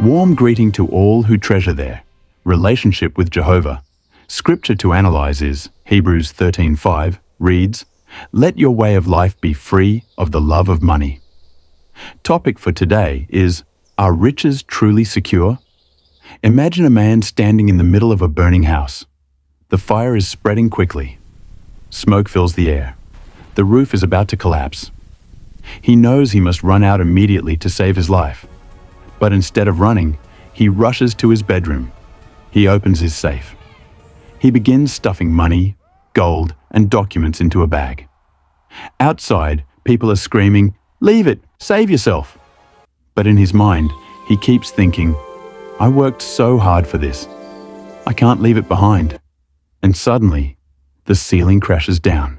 Warm greeting to all who treasure their relationship with Jehovah. Scripture to analyze is Hebrews 13:5 reads, "Let your way of life be free of the love of money." Topic for today is, are riches truly secure? Imagine a man standing in the middle of a burning house. The fire is spreading quickly. Smoke fills the air. The roof is about to collapse. He knows he must run out immediately to save his life. But instead of running, he rushes to his bedroom. He opens his safe. He begins stuffing money, gold, and documents into a bag. Outside, people are screaming, "Leave it! Save yourself!" But in his mind, he keeps thinking, "I worked so hard for this. I can't leave it behind." And suddenly, the ceiling crashes down.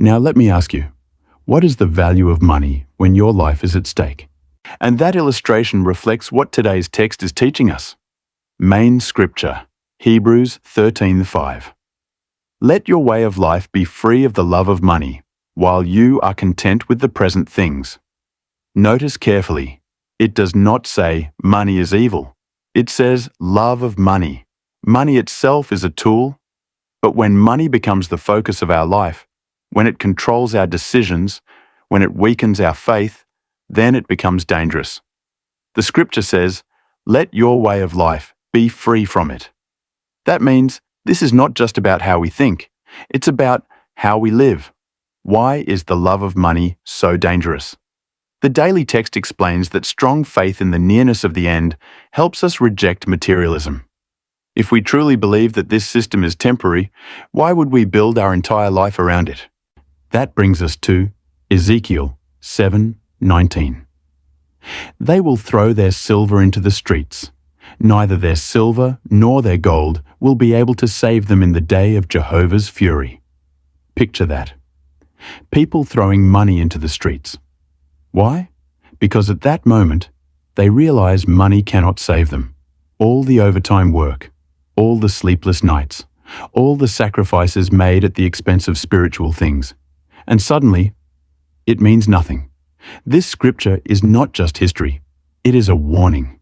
Now let me ask you, what is the value of money when your life is at stake? And that illustration reflects what today's text is teaching us. Main scripture, Hebrews 13:5. Let your way of life be free of the love of money, while you are content with the present things. Notice carefully, it does not say money is evil. It says love of money. Money itself is a tool, but when money becomes the focus of our life, when it controls our decisions, when it weakens our faith, then it becomes dangerous. The scripture says, "Let your way of life be free from it." That means this is not just about how we think, it's about how we live. Why is the love of money so dangerous? The daily text explains that strong faith in the nearness of the end helps us reject materialism. If we truly believe that this system is temporary, why would we build our entire life around it? That brings us to Ezekiel 7:19. They will throw their silver into the streets. Neither their silver nor their gold will be able to save them in the day of Jehovah's fury. Picture that. People throwing money into the streets. Why? Because at that moment, they realize money cannot save them. All the overtime work, all the sleepless nights, all the sacrifices made at the expense of spiritual things. And suddenly, it means nothing. This scripture is not just history, it is a warning.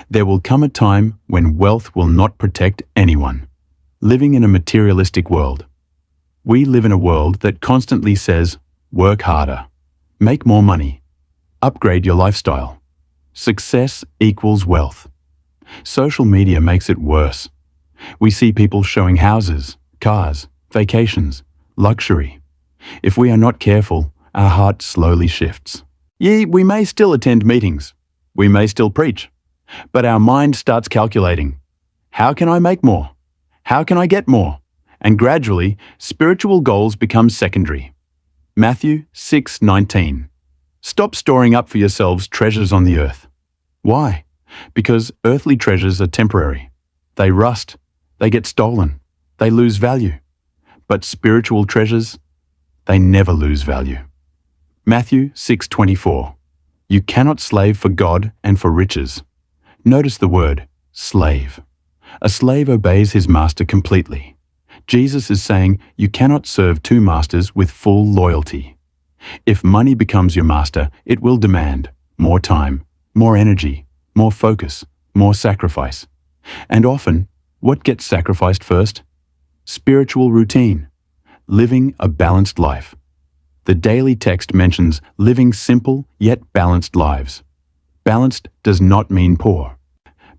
There will come a time when wealth will not protect anyone. Living in a materialistic world. We live in a world that constantly says, work harder, make more money, upgrade your lifestyle. Success equals wealth. Social media makes it worse. We see people showing houses, cars, vacations, luxury. If we are not careful, our heart slowly shifts. We may still attend meetings. We may still preach. But our mind starts calculating. How can I make more? How can I get more? And gradually, spiritual goals become secondary. Matthew 6:19. Stop storing up for yourselves treasures on the earth. Why? Because earthly treasures are temporary. They rust. They get stolen. They lose value. But spiritual treasures, they never lose value. Matthew 6:24. You cannot slave for God and for riches. Notice the word, slave. A slave obeys his master completely. Jesus is saying you cannot serve two masters with full loyalty. If money becomes your master, it will demand more time, more energy, more focus, more sacrifice. And often, what gets sacrificed first? Spiritual routine, living a balanced life. The daily text mentions living simple yet balanced lives. Balanced does not mean poor.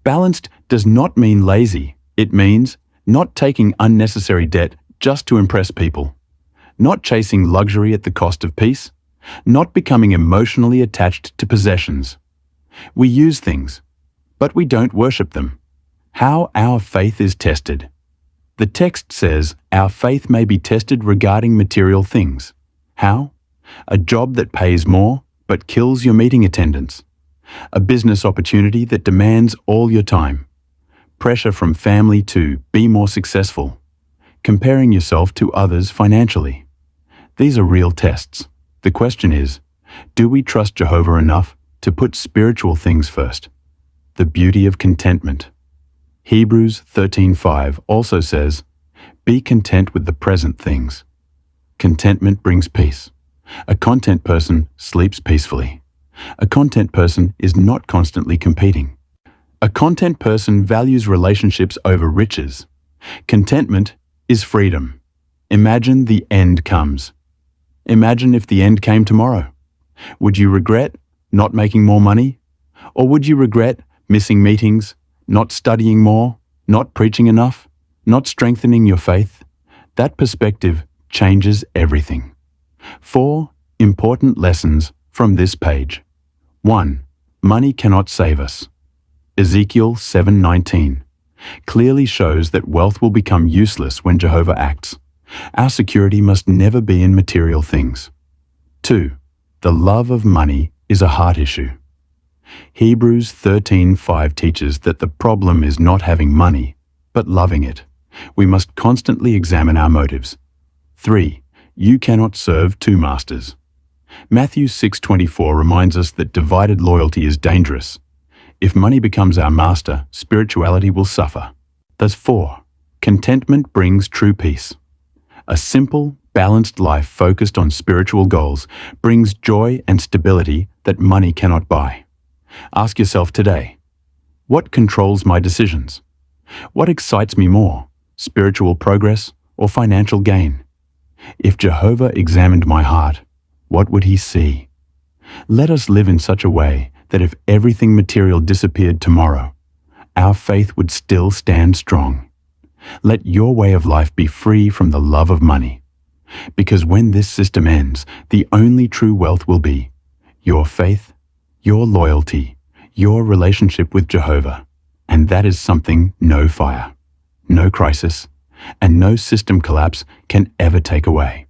Balanced does not mean lazy. It means not taking unnecessary debt just to impress people, not chasing luxury at the cost of peace, not becoming emotionally attached to possessions. We use things, but we don't worship them. How our faith is tested. The text says our faith may be tested regarding material things. How? A job that pays more but kills your meeting attendance. A business opportunity that demands all your time. Pressure from family to be more successful. Comparing yourself to others financially. These are real tests. The question is, do we trust Jehovah enough to put spiritual things first? The beauty of contentment. Hebrews 13:5 also says, be content with the present things. Contentment brings peace. A content person sleeps peacefully. A content person is not constantly competing. A content person values relationships over riches. Contentment is freedom. Imagine the end comes. Imagine if the end came tomorrow. Would you regret not making more money? Or would you regret missing meetings, not studying more, not preaching enough, not strengthening your faith? That perspective changes everything. 4 important lessons from this page. 1. Money cannot save us. Ezekiel 7:19 clearly shows that wealth will become useless when Jehovah acts. Our security must never be in material things. 2. The love of money is a heart issue. Hebrews 13:5 teaches that the problem is not having money, but loving it. We must constantly examine our motives. 3. You cannot serve two masters. Matthew 6:24 reminds us that divided loyalty is dangerous. If money becomes our master, spirituality will suffer. Thus 4. Contentment brings true peace. A simple, balanced life focused on spiritual goals brings joy and stability that money cannot buy. Ask yourself today, what controls my decisions? What excites me more, spiritual progress or financial gain? If Jehovah examined my heart, what would he see? Let us live in such a way that if everything material disappeared tomorrow, our faith would still stand strong. Let your way of life be free from the love of money. Because when this system ends, the only true wealth will be your faith, your loyalty, your relationship with Jehovah. And that is something no fire, no crisis, and no system collapse can ever take away.